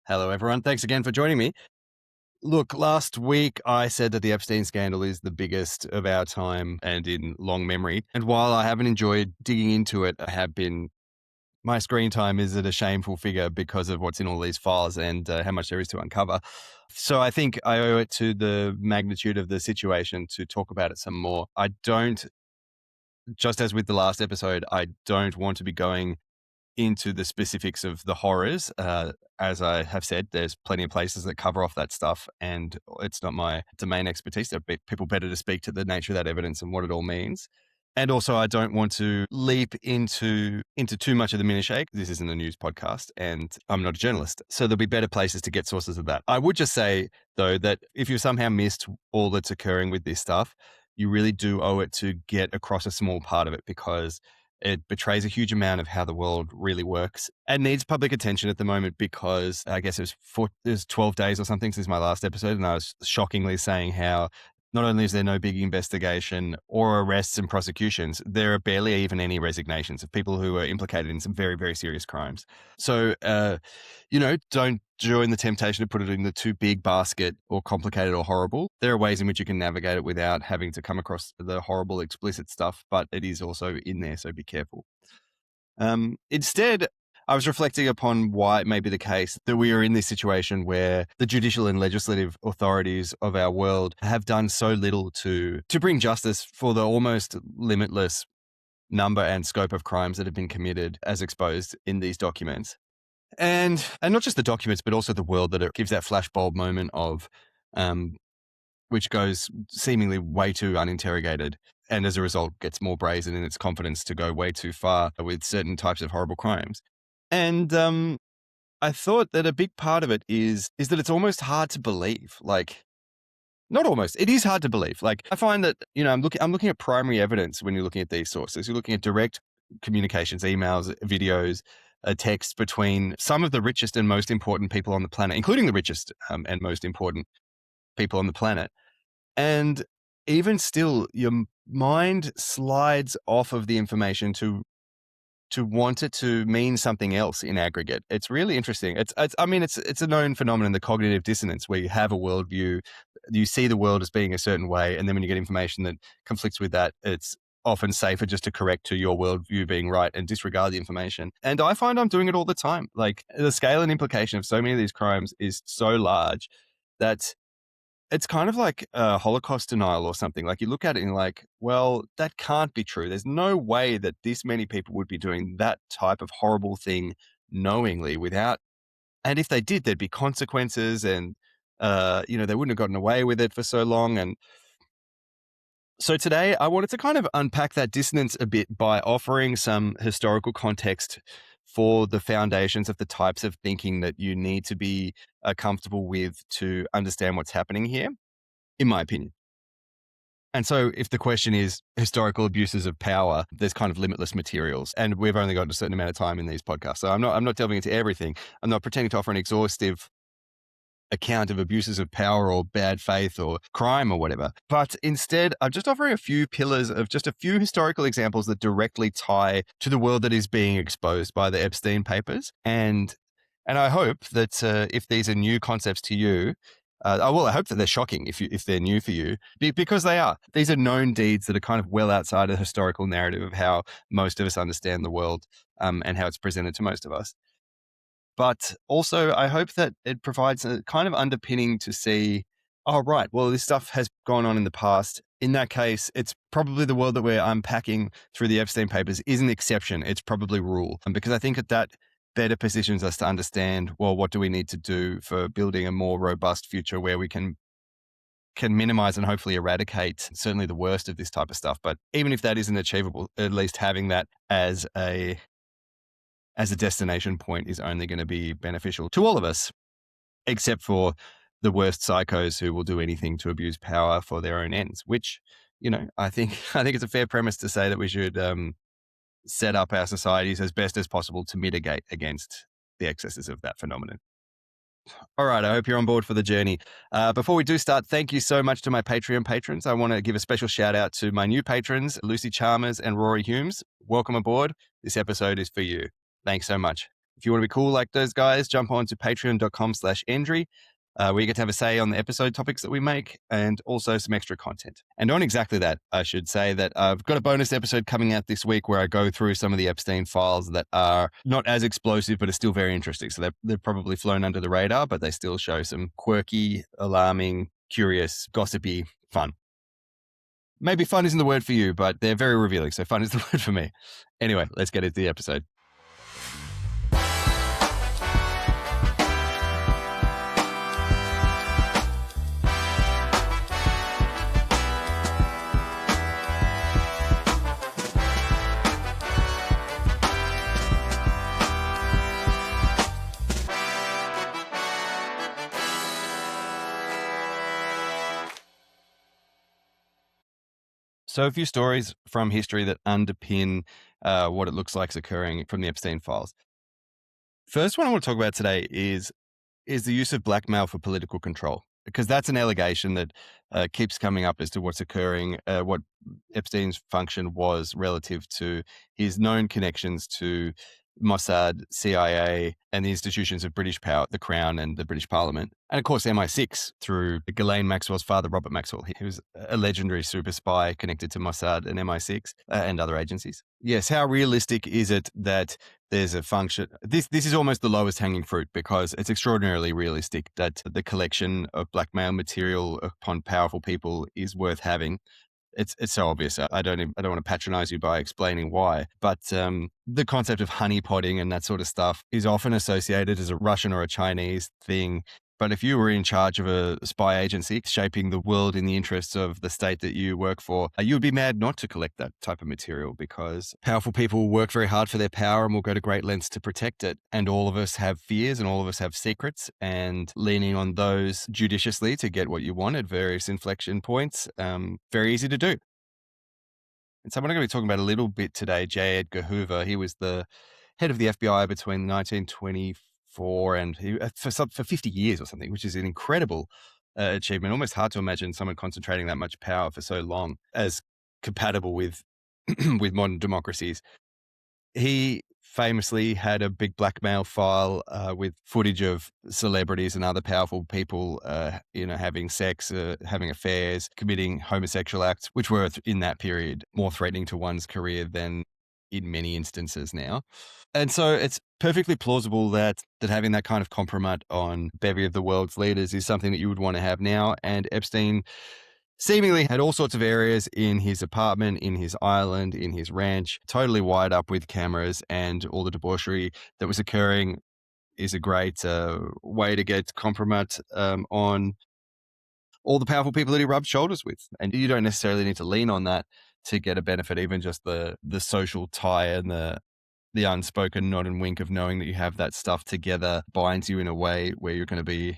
Hello, everyone. Thanks again for joining me. Look, last week I said that the Epstein scandal is the biggest of our time and in long memory. And while I haven't enjoyed digging into it, my screen time is at a shameful figure because of what's in all these files and how much there is to uncover. So I think I owe it to the magnitude of the situation to talk about it some more. Just as with the last episode, I don't want to be going into the specifics of the horrors. As I have said, there's plenty of places that cover off that stuff, and it's not my domain expertise. There are people better to speak to the nature of that evidence and what it all means. And also, I don't want to leap into too much of the minutiae. This isn't a news podcast, and I'm not a journalist, so there'll be better places to get sources of that. I would just say, though, that if you somehow missed all that's occurring with this stuff, you really do owe it to get across a small part of it, because it betrays a huge amount of how the world really works and needs public attention at the moment, because I guess it was 12 days or something since my last episode, and I was shockingly saying how not only is there no big investigation or arrests and prosecutions, there are barely even any resignations of people who are implicated in some very, very serious crimes. So, don't join the temptation to put it in the too big basket or complicated or horrible. There are ways in which you can navigate it without having to come across the horrible, explicit stuff, but it is also in there, so be careful. Instead, I was reflecting upon why it may be the case that we are in this situation where the judicial and legislative authorities of our world have done so little to bring justice for the almost limitless number and scope of crimes that have been committed as exposed in these documents. And not just the documents, but also the world that it gives that flashbulb moment of, which goes seemingly way too uninterrogated, and as a result gets more brazen in its confidence to go way too far with certain types of horrible crimes. And I thought that a big part of it is that it's almost hard to believe. Like, not almost, it is hard to believe. Like, I find that, I'm looking at primary evidence when you're looking at these sources. You're looking at direct communications, emails, videos, texts between some of the richest and most important people on the planet, including the richest and most important people on the planet. And even still, your mind slides off of the information to want it to mean something else in aggregate. It's really interesting. It's a known phenomenon, the cognitive dissonance, where you have a worldview, you see the world as being a certain way, and then when you get information that conflicts with that, it's often safer just to correct to your worldview being right and disregard the information. And I find I'm doing it all the time. Like, the scale and implication of so many of these crimes is so large that it's kind of like a Holocaust denial or something. Like, you look at it and you're like, well, that can't be true. There's no way that this many people would be doing that type of horrible thing knowingly without, and if they did, there'd be consequences, and, they wouldn't have gotten away with it for so long. And so today I wanted to kind of unpack that dissonance a bit by offering some historical context for the foundations of the types of thinking that you need to be comfortable with to understand what's happening here, in my opinion. And so if the question is historical abuses of power, there's kind of limitless materials, and we've only got a certain amount of time in these podcasts. So I'm not delving into everything. I'm not pretending to offer an exhaustive account of abuses of power or bad faith or crime or whatever. But instead, I'm just offering a few pillars of just a few historical examples that directly tie to the world that is being exposed by the Epstein papers. And I hope that if these are new concepts to you, I hope that they're shocking if they're new for you, because they are. These are known deeds that are kind of well outside the historical narrative of how most of us understand the world, and how it's presented to most of us. But also, I hope that it provides a kind of underpinning to see, oh, right, well, this stuff has gone on in the past. In that case, it's probably the world that we're unpacking through the Epstein papers is an exception. It's probably rule. And because I think that better positions us to understand, well, what do we need to do for building a more robust future where we can minimize and hopefully eradicate certainly the worst of this type of stuff. But even if that isn't achievable, at least having that as a destination point is only going to be beneficial to all of us, except for the worst psychos who will do anything to abuse power for their own ends, which, I think it's a fair premise to say that we should set up our societies as best as possible to mitigate against the excesses of that phenomenon. All right, I hope you're on board for the journey. Before we do start, thank you so much to my Patreon patrons. I want to give a special shout out to my new patrons, Lucy Chalmers and Rory Humes. Welcome aboard. This episode is for you. Thanks so much. If you want to be cool like those guys, jump on to patreon.com/Endrey, where you get to have a say on the episode topics that we make and also some extra content. And on exactly that, I should say that I've got a bonus episode coming out this week where I go through some of the Epstein files that are not as explosive, but are still very interesting. So they've probably flown under the radar, but they still show some quirky, alarming, curious, gossipy fun. Maybe fun isn't the word for you, but they're very revealing. So fun is the word for me. Anyway, let's get into the episode. So a few stories from history that underpin what it looks like is occurring from the Epstein files. First one I want to talk about today is the use of blackmail for political control, because that's an allegation that keeps coming up as to what's occurring, what Epstein's function was relative to his known connections to Mossad, CIA, and the institutions of British power, the Crown and the British Parliament. And of course, MI6 through Ghislaine Maxwell's father, Robert Maxwell. He was a legendary super spy connected to Mossad and MI6 and other agencies. Yes, how realistic is it that there's a function? This is almost the lowest hanging fruit, because it's extraordinarily realistic that the collection of blackmail material upon powerful people is worth having. It's so obvious. I don't want to patronize you by explaining why, but the concept of honeypotting and that sort of stuff is often associated as a Russian or a Chinese thing. But if you were in charge of a spy agency shaping the world in the interests of the state that you work for, you would be mad not to collect that type of material, because powerful people work very hard for their power and will go to great lengths to protect it. And all of us have fears and all of us have secrets, and leaning on those judiciously to get what you want at various inflection points, very easy to do. And someone I'm going to be talking about a little bit today, J. Edgar Hoover. He was the head of the FBI between 1924 and for 50 years or something, which is an incredible achievement. Almost hard to imagine someone concentrating that much power for so long as compatible with with modern democracies. He famously had a big blackmail file with footage of celebrities and other powerful people, having sex, having affairs, committing homosexual acts, which were in that period more threatening to one's career than in many instances now. And so it's perfectly plausible that having that kind of compromise on a bevy of the world's leaders is something that you would want to have now. And Epstein seemingly had all sorts of areas in his apartment, in his island, in his ranch, totally wired up with cameras, and all the debauchery that was occurring is a great way to get compromise on all the powerful people that he rubbed shoulders with. And you don't necessarily need to lean on that to get a benefit, even just the social tie and the unspoken nod and wink of knowing that you have that stuff together binds you in a way where you're going to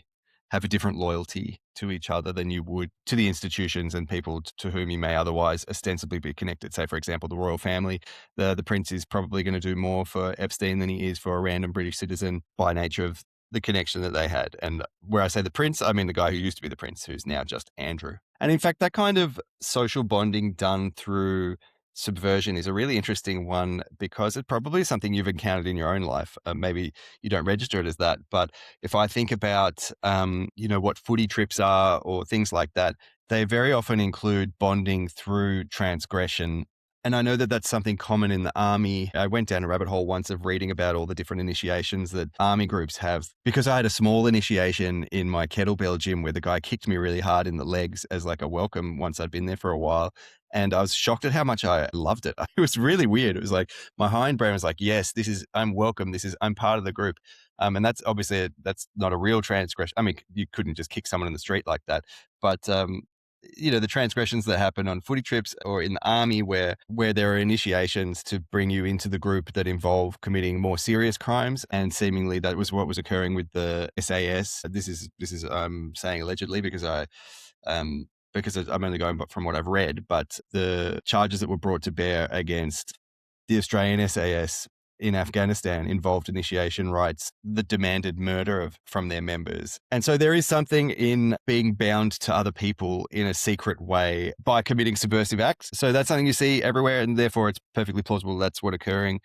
have a different loyalty to each other than you would to the institutions and people to whom you may otherwise ostensibly be connected. Say, for example, the royal family. The prince is probably going to do more for Epstein than he is for a random British citizen by nature of the connection that they had. And where I say the prince, I mean the guy who used to be the prince, who's now just Andrew. And in fact, that kind of social bonding done through subversion is a really interesting one, because it probably is something you've encountered in your own life. Maybe you don't register it as that, but if I think about, what footy trips are or things like that, they very often include bonding through transgression. And I know that that's something common in the army. I went down a rabbit hole once of reading about all the different initiations that army groups have, because I had a small initiation in my kettlebell gym where the guy kicked me really hard in the legs as like a welcome once I'd been there for a while. And I was shocked at how much I loved it. It was really weird. It was like my hindbrain was like, yes, I'm welcome. I'm part of the group. And that's obviously, that's not a real transgression. I mean, you couldn't just kick someone in the street like that. But, the transgressions that happen on footy trips or in the army where there are initiations to bring you into the group that involve committing more serious crimes. And seemingly that was what was occurring with the SAS. This is I'm saying allegedly because I'm only going from what I've read, but the charges that were brought to bear against the Australian SAS in Afghanistan involved initiation rites that demanded murder from their members. And so there is something in being bound to other people in a secret way by committing subversive acts. So that's something you see everywhere, and therefore it's perfectly plausible that's what's occurring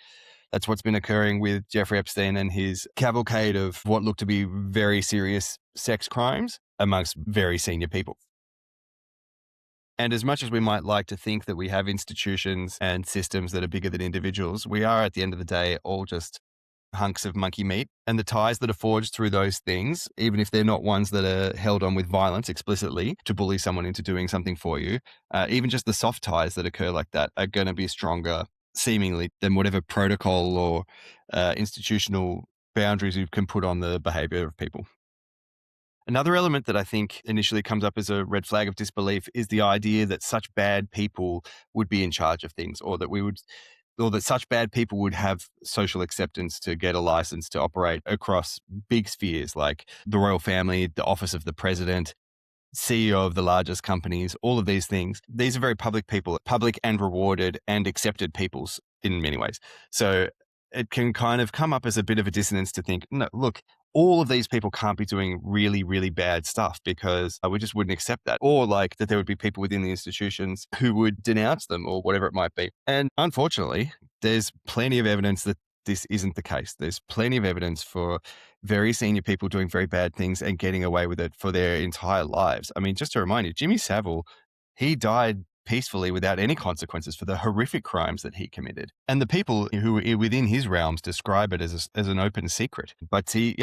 That's what's been occurring with Jeffrey Epstein and his cavalcade of what looked to be very serious sex crimes amongst very senior people. And as much as we might like to think that we have institutions and systems that are bigger than individuals, we are at the end of the day all just hunks of monkey meat. And the ties that are forged through those things, even if they're not ones that are held on with violence explicitly to bully someone into doing something for you, even just the soft ties that occur like that are going to be stronger, seemingly, than whatever protocol or institutional boundaries you can put on the behavior of people. Another element that I think initially comes up as a red flag of disbelief is the idea that such bad people would be in charge of things, or that such bad people would have social acceptance to get a license to operate across big spheres like the royal family, the office of the president, CEO of the largest companies, all of these things. These are very public people, public and rewarded and accepted peoples in many ways. So it can kind of come up as a bit of a dissonance to think, no, look, all of these people can't be doing really, really bad stuff because we just wouldn't accept that. Or like that there would be people within the institutions who would denounce them or whatever it might be. And unfortunately, there's plenty of evidence that this isn't the case. There's plenty of evidence for very senior people doing very bad things and getting away with it for their entire lives. I mean, just to remind you, Jimmy Savile, he died peacefully without any consequences for the horrific crimes that he committed. And the people who were within his realms describe it as an open secret. But he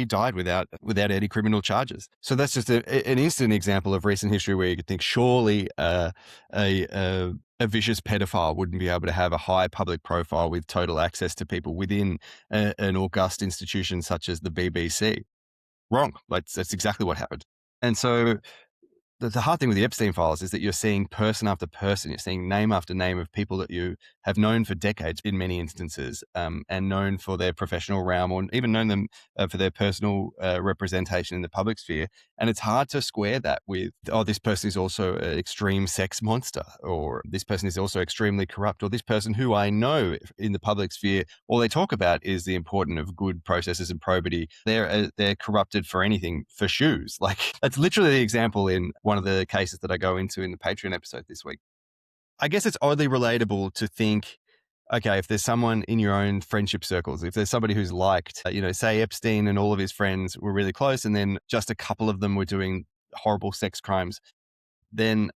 died without any criminal charges. So that's just an instant example of recent history where you could think surely a vicious pedophile wouldn't be able to have a high public profile with total access to people within an august institution such as the BBC. Wrong. That's exactly what happened. And so the hard thing with the Epstein files is that you're seeing person after person, you're seeing name after name of people that you have known for decades in many instances, and known for their professional realm, or even known them for their personal representation in the public sphere. And it's hard to square that with, oh, this person is also an extreme sex monster, or this person is also extremely corrupt, or this person who I know in the public sphere, all they talk about is the importance of good processes and probity. They're corrupted for anything, for shoes. Like that's literally the example in one of the cases that I go into in the Patreon episode this week. I guess it's oddly relatable to think, okay, if there's someone in your own friendship circles, if there's somebody who's liked, say Epstein and all of his friends were really close and then just a couple of them were doing horrible sex crimes, then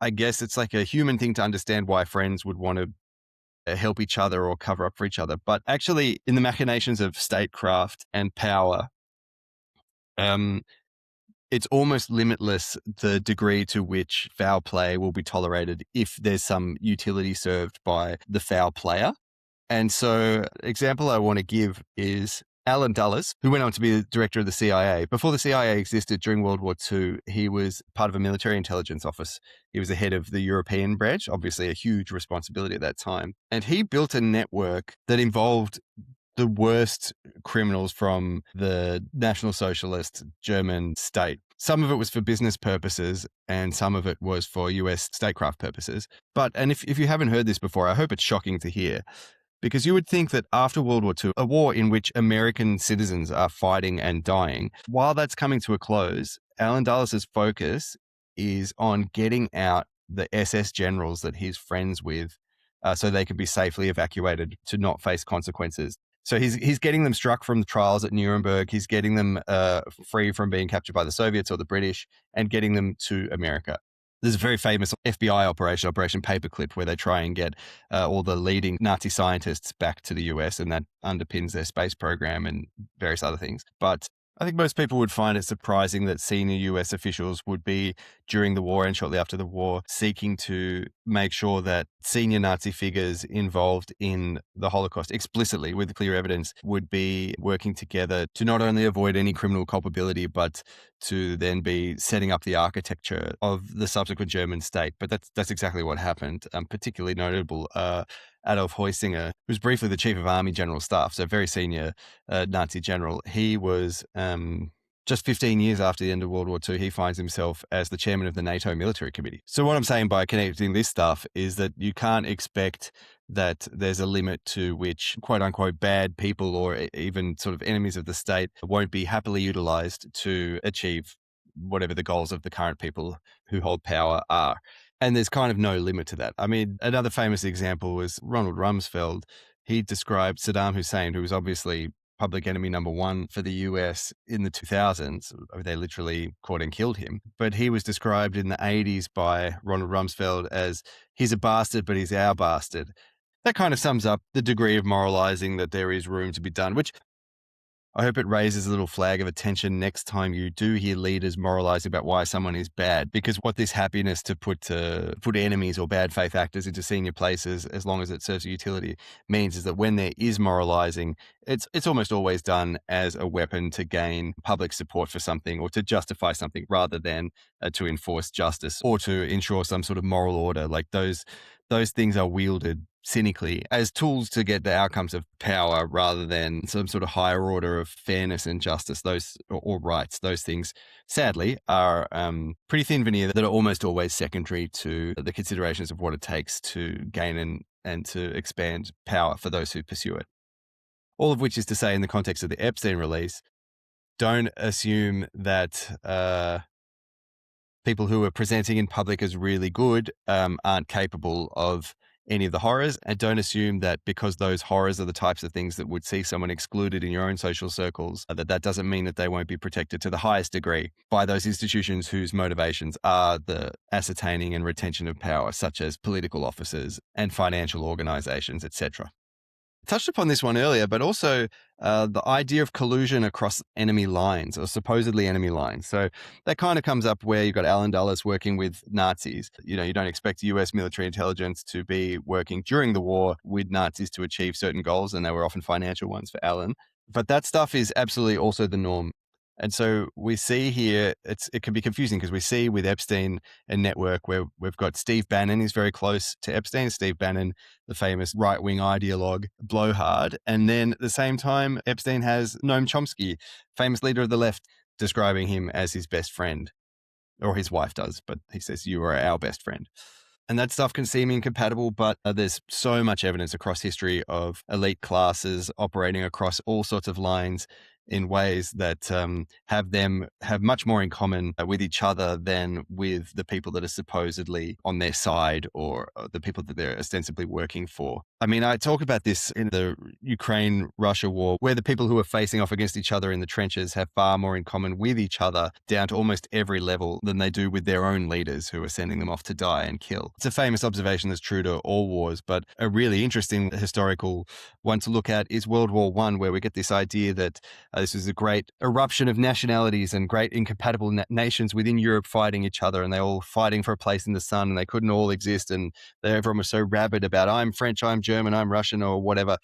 I guess it's like a human thing to understand why friends would want to help each other or cover up for each other. But actually, in the machinations of statecraft and power, it's almost limitless the degree to which foul play will be tolerated if there's some utility served by the foul player. And so, example I want to give is Alan Dulles, who went on to be the director of the CIA. Before the CIA existed during World War II, he was part of a military intelligence office. He was the head of the European branch, obviously a huge responsibility at that time. And he built a network that involved the worst criminals from the National Socialist German state. Some of it was for business purposes and some of it was for US statecraft purposes. And if you haven't heard this before, I hope it's shocking to hear, because you would think that after World War II, a war in which American citizens are fighting and dying, while that's coming to a close, Alan Dulles' focus is on getting out the SS generals that he's friends with so they can be safely evacuated to not face consequences. So he's getting them struck from the trials at Nuremberg. He's getting them free from being captured by the Soviets or the British and getting them to America. There's a very famous FBI operation, Operation Paperclip, where they try and get all the leading Nazi scientists back to the US, and that underpins their space program and various other things. But I think most people would find it surprising that senior US officials would be, during the war and shortly after the war, seeking to make sure that senior Nazi figures involved in the Holocaust, explicitly with clear evidence, would be working together to not only avoid any criminal culpability, but to then be setting up the architecture of the subsequent German state. But that's exactly what happened. Particularly notable, Adolf Heusinger, who was briefly the chief of army general staff, so very senior Nazi general. He was just 15 years after the end of World War II, he finds himself as the chairman of the NATO Military Committee. So what I'm saying by connecting this stuff is that you can't expect that there's a limit to which quote unquote bad people or even sort of enemies of the state won't be happily utilized to achieve whatever the goals of the current people who hold power are. And there's kind of no limit to that. I mean, another famous example was Ronald Rumsfeld, He described Saddam Hussein, who was obviously public enemy number one for the US in the 2000s. They literally caught and killed him. But he was described in the 80s by Ronald Rumsfeld as, he's a bastard, but he's our bastard. That kind of sums up the degree of moralizing that there is room to be done, which I hope it raises a little flag of attention next time you do hear leaders moralizing about why someone is bad, because what this happiness to put enemies or bad faith actors into senior places, as long as it serves a utility, means is that when there is moralizing, it's almost always done as a weapon to gain public support for something or to justify something rather than to enforce justice or to ensure some sort of moral order. Like those things are wielded cynically as tools to get the outcomes of power rather than some sort of higher order of fairness and justice, or rights. Those things, sadly, are pretty thin veneer that are almost always secondary to the considerations of what it takes to gain and to expand power for those who pursue it. All of which is to say, in the context of the Epstein release, don't assume that people who are presenting in public as really good aren't capable of any of the horrors, and don't assume that because those horrors are the types of things that would see someone excluded in your own social circles, that doesn't mean that they won't be protected to the highest degree by those institutions whose motivations are the ascertaining and retention of power, such as political officers and financial organizations, etc. Touched upon this one earlier, but also the idea of collusion across enemy lines or supposedly enemy lines. So that kind of comes up where you've got Alan Dulles working with Nazis. You don't expect US military intelligence to be working during the war with Nazis to achieve certain goals, and they were often financial ones for Alan. But that stuff is absolutely also the norm. And so we see here, it can be confusing because we see with Epstein and Network where we've got Steve Bannon, he's very close to Epstein. Steve Bannon, the famous right-wing ideologue, blowhard. And then at the same time, Epstein has Noam Chomsky, famous leader of the left, describing him as his best friend, or his wife does, but he says, you are our best friend. And that stuff can seem incompatible, but there's so much evidence across history of elite classes operating across all sorts of lines in ways that have much more in common with each other than with the people that are supposedly on their side or the people that they're ostensibly working for. I mean, I talk about this in the Ukraine-Russia war, where the people who are facing off against each other in the trenches have far more in common with each other down to almost every level than they do with their own leaders who are sending them off to die and kill. It's a famous observation that's true to all wars, but a really interesting historical one to look at is World War I, where we get this idea that this is a great eruption of nationalities and great incompatible nations within Europe fighting each other, and they're all fighting for a place in the sun, and they couldn't all exist, and everyone was so rabid about, I'm French, I'm German, I'm Russian, or whatever.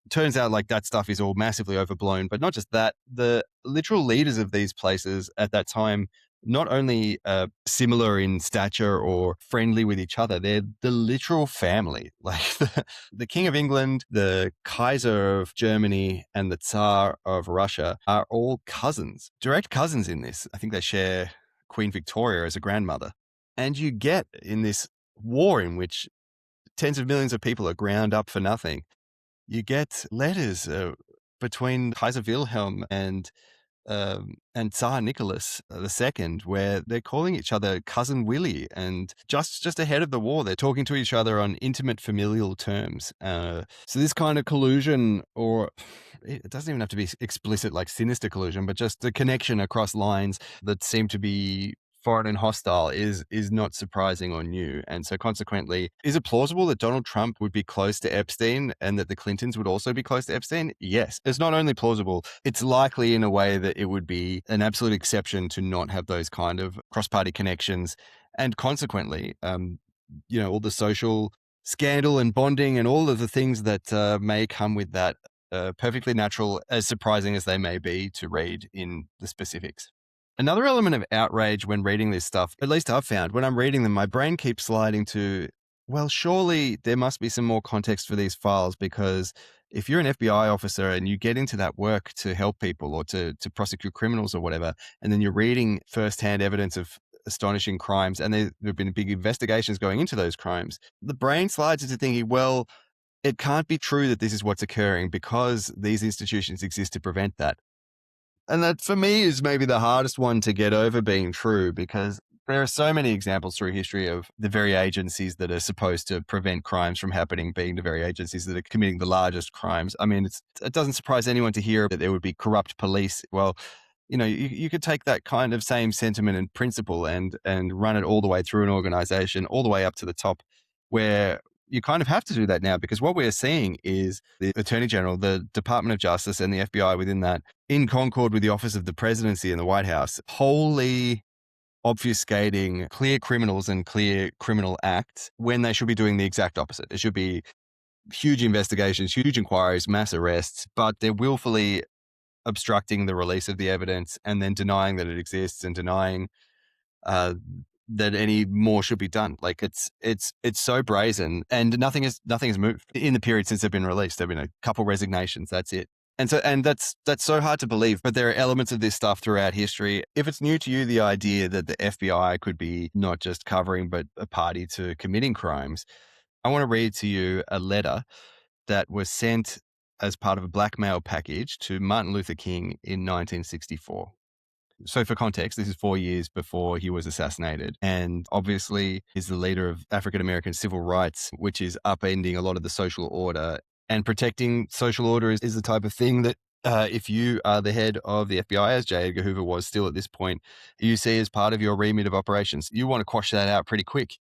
Turns out like that stuff is all massively overblown. But not just that, the literal leaders of these places at that time, not only similar in stature or friendly with each other, they're the literal family. Like the King of England, the Kaiser of Germany, and the Tsar of Russia are all cousins, direct cousins in this. I think they share Queen Victoria as a grandmother. And you get in this war in which tens of millions of people are ground up for nothing, you get letters between Kaiser Wilhelm and Tsar Nicholas II, where they're calling each other Cousin Willie, and just ahead of the war, they're talking to each other on intimate familial terms. So this kind of collusion, or it doesn't even have to be explicit like sinister collusion, but just the connection across lines that seem to be foreign and hostile is not surprising or new. And so consequently, is it plausible that Donald Trump would be close to Epstein and that the Clintons would also be close to Epstein? Yes. It's not only plausible, it's likely in a way that it would be an absolute exception to not have those kind of cross-party connections. And consequently, all the social scandal and bonding and all of the things that may come with that, perfectly natural, as surprising as they may be to read in the specifics. Another element of outrage when reading this stuff, at least I've found, when I'm reading them, my brain keeps sliding to, well, surely there must be some more context for these files, because if you're an FBI officer and you get into that work to help people or to prosecute criminals or whatever, and then you're reading firsthand evidence of astonishing crimes, and there have been big investigations going into those crimes, the brain slides into thinking, well, it can't be true that this is what's occurring because these institutions exist to prevent that. And that, for me, is maybe the hardest one to get over being true, because There are so many examples through history of the very agencies that are supposed to prevent crimes from happening being the very agencies that are committing the largest crimes. I mean, it doesn't surprise anyone to hear that there would be corrupt police. Well, you could take that kind of same sentiment and principle and run it all the way through an organization, all the way up to the top, where you kind of have to do that now, because what we're seeing is the Attorney General, the Department of Justice, and the FBI within that, in concord with the Office of the Presidency and the White House, wholly obfuscating clear criminals and clear criminal acts when they should be doing the exact opposite. It should be huge investigations, huge inquiries, mass arrests, but they're willfully obstructing the release of the evidence and then denying that it exists and denying uh, that any more should be done. Like it's so brazen, and nothing has moved in the period since they've been released. There've been a couple resignations. That's it. And that's so hard to believe, but there are elements of this stuff throughout history. If it's new to you, the idea that the FBI could be not just covering, but a party to committing crimes, I want to read to you a letter that was sent as part of a blackmail package to Martin Luther King in 1964. So for context, this is 4 years before he was assassinated. And obviously, he's the leader of African-American civil rights, which is upending a lot of the social order. And protecting social order is the type of thing that if you are the head of the FBI, as J. Edgar Hoover was still at this point, you see as part of your remit of operations. You want to quash that out pretty quick.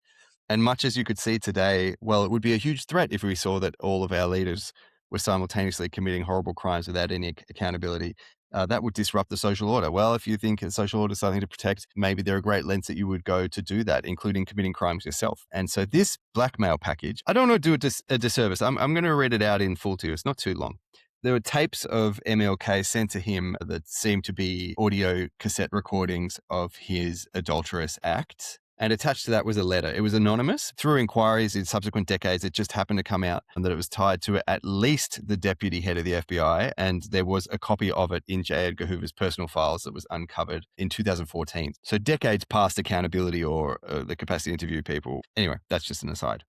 And much as you could see today, well, it would be a huge threat if we saw that all of our leaders were simultaneously committing horrible crimes without any accountability. That would disrupt the social order. Well, if you think a social order is something to protect, maybe there are great lengths that you would go to do that, including committing crimes yourself. And so this blackmail package, I don't want to do a disservice. I'm going to read it out in full to you. It's not too long. There were tapes of MLK sent to him that seemed to be audio cassette recordings of his adulterous acts. And attached to that was a letter. It was anonymous. Through inquiries in subsequent decades, it just happened to come out and that it was tied to at least the deputy head of the FBI. And there was a copy of it in J. Edgar Hoover's personal files that was uncovered in 2014. So decades past accountability or the capacity to interview people. Anyway, that's just an aside.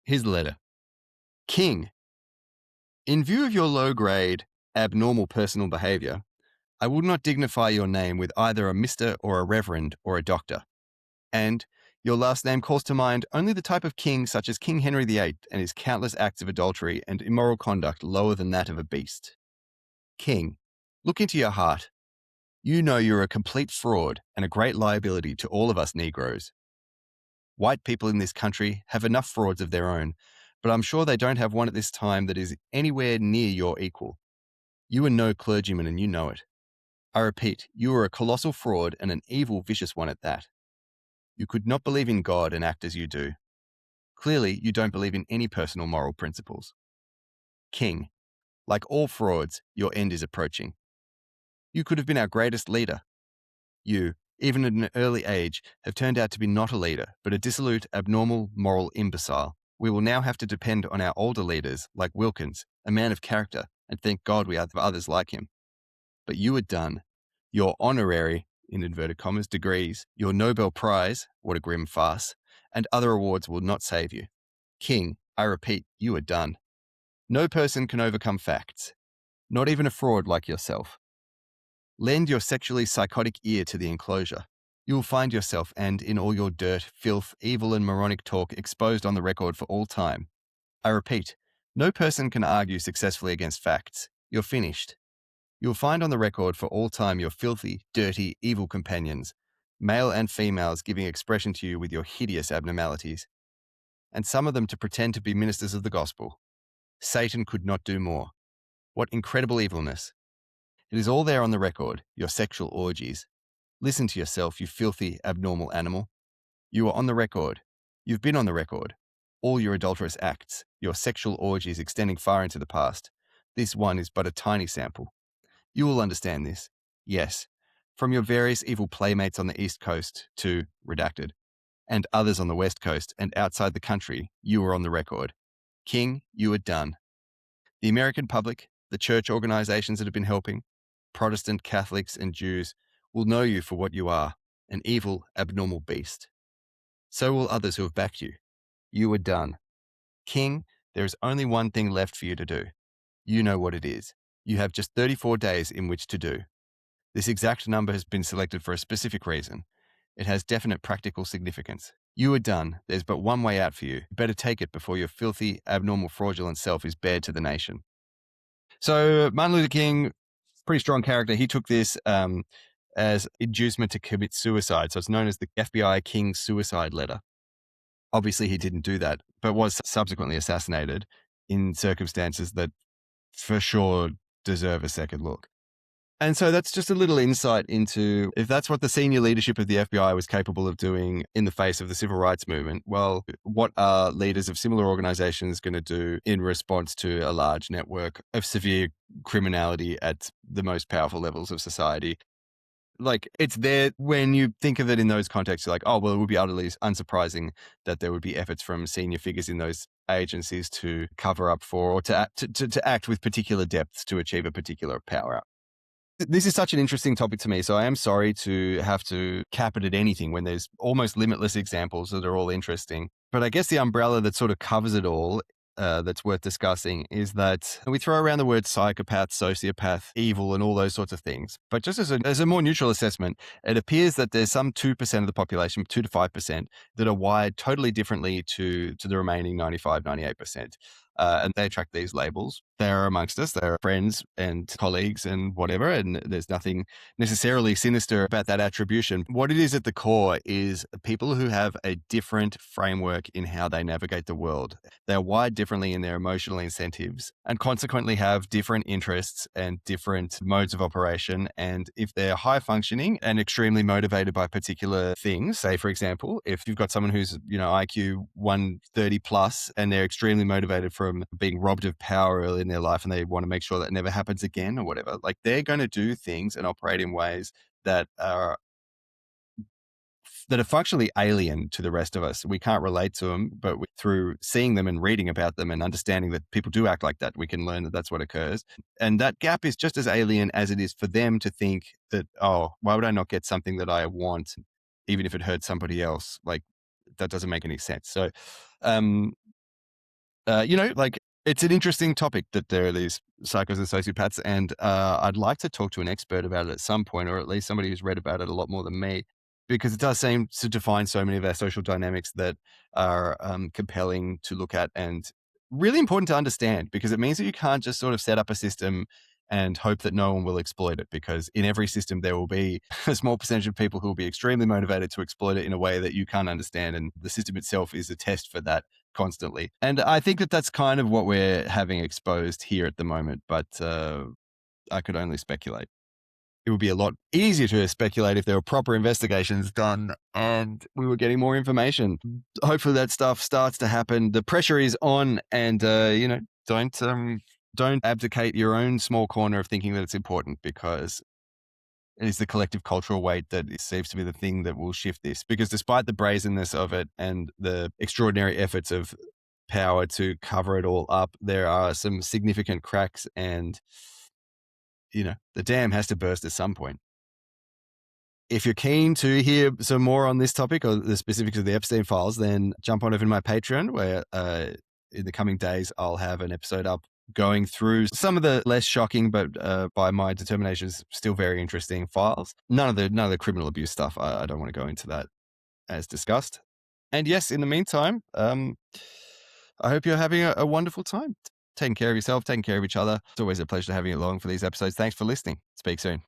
Here's the letter. King, in view of your low-grade, abnormal personal behavior, I will not dignify your name with either a Mr. or a Reverend or a Doctor. And your last name calls to mind only the type of king such as King Henry VIII and his countless acts of adultery and immoral conduct lower than that of a beast. King, look into your heart. You know you're a complete fraud and a great liability to all of us Negroes. White people in this country have enough frauds of their own, but I'm sure they don't have one at this time that is anywhere near your equal. You are no clergyman and you know it. I repeat, you are a colossal fraud and an evil, vicious one at that. You could not believe in God and act as you do. Clearly, you don't believe in any personal moral principles. King, like all frauds, your end is approaching. You could have been our greatest leader. You, even at an early age, have turned out to be not a leader, but a dissolute, abnormal, moral imbecile. We will now have to depend on our older leaders, like Wilkins, a man of character, and thank God we have others like him. But you are done. Your honorary, in inverted commas, degrees, your Nobel Prize, what a grim farce, and other awards will not save you. King, I repeat, you are done. No person can overcome facts, not even a fraud like yourself. Lend your sexually psychotic ear to the enclosure. You will find yourself and, in all your dirt, filth, evil, and moronic talk exposed on the record for all time. I repeat, no person can argue successfully against facts. You're finished. You'll find on the record for all time your filthy, dirty, evil companions, male and females giving expression to you with your hideous abnormalities, and some of them to pretend to be ministers of the gospel. Satan could not do more. What incredible evilness. It is all there on the record, your sexual orgies. Listen to yourself, you filthy, abnormal animal. You are on the record. You've been on the record. All your adulterous acts, your sexual orgies extending far into the past. This one is but a tiny sample. You will understand this. Yes, from your various evil playmates on the East Coast to, redacted, and others on the West Coast and outside the country, you are on the record. King, you are done. The American public, the church organizations that have been helping, Protestant, Catholics, and Jews, will know you for what you are, an evil, abnormal beast. So will others who have backed you. You are done. King, there is only one thing left for you to do. You know what it is. You have just 34 days in which to do. This exact number has been selected for a specific reason. It has definite practical significance. You are done. There's but one way out for you. Better take it before your filthy, abnormal, fraudulent self is bared to the nation. So Martin Luther King, pretty strong character. He took this as inducement to commit suicide. So it's known as the FBI King's suicide letter. Obviously, he didn't do that, but was subsequently assassinated in circumstances that for sure deserve a second look. And so that's just a little insight into if that's what the senior leadership of the FBI was capable of doing in the face of the civil rights movement, well, what are leaders of similar organizations going to do in response to a large network of severe criminality at the most powerful levels of society? Like, it's there when you think of it in those contexts, you're like, oh, well, it would be utterly unsurprising that there would be efforts from senior figures in those agencies to cover up for or to act with particular depth to achieve a particular power. This is such an interesting topic to me, so I am sorry to have to cap it at anything when there's almost limitless examples that are all interesting. But I guess the umbrella that sort of covers it all that's worth discussing is that we throw around the word psychopath, sociopath, evil, and all those sorts of things. But just as a more neutral assessment, it appears that there's some 2% of the population, 2 to 5%, that are wired totally differently to the remaining 95, 98%. And they attract these labels. They're amongst us. They're friends and colleagues and whatever. And there's nothing necessarily sinister about that attribution. What it is at the core is people who have a different framework in how they navigate the world. They're wired differently in their emotional incentives and consequently have different interests and different modes of operation. And if they're high functioning and extremely motivated by particular things, say, for example, if you've got someone who's, IQ 130 plus and they're extremely motivated from being robbed of power early in their life and they want to make sure that never happens again or whatever, like they're going to do things and operate in ways that are functionally alien to the rest of us. We can't relate to them, but through seeing them and reading about them and understanding that people do act like that, we can learn that that's what occurs. And that gap is just as alien as it is for them to think that, oh, why would I not get something that I want, even if it hurts somebody else? Like, that doesn't make any sense. So, like, it's an interesting topic that there are these psychos and sociopaths, and I'd like to talk to an expert about it at some point, or at least somebody who's read about it a lot more than me, because it does seem to define so many of our social dynamics that are compelling to look at and really important to understand, because it means that you can't just sort of set up a system and hope that no one will exploit it, because in every system there will be a small percentage of people who will be extremely motivated to exploit it in a way that you can't understand, and the system itself is a test for that constantly. And I think that that's kind of what we're having exposed here at the moment, but I could only speculate. It would be a lot easier to speculate if there were proper investigations done and we were getting more information. Hopefully that stuff starts to happen. The pressure is on, and don't abdicate your own small corner of thinking that it's important, because it is the collective cultural weight that seems to be the thing that will shift this. Because despite the brazenness of it and the extraordinary efforts of power to cover it all up, there are some significant cracks, and the dam has to burst at some point. If you're keen to hear some more on this topic or the specifics of the Epstein files, then jump on over to my Patreon, where in the coming days I'll have an episode up going through some of the less shocking, but by my determinations, still very interesting files. None of the criminal abuse stuff. I don't want to go into that as discussed. And yes, in the meantime, I hope you're having a wonderful time. Taking care of yourself, taking care of each other. It's always a pleasure having you along for these episodes. Thanks for listening. Speak soon.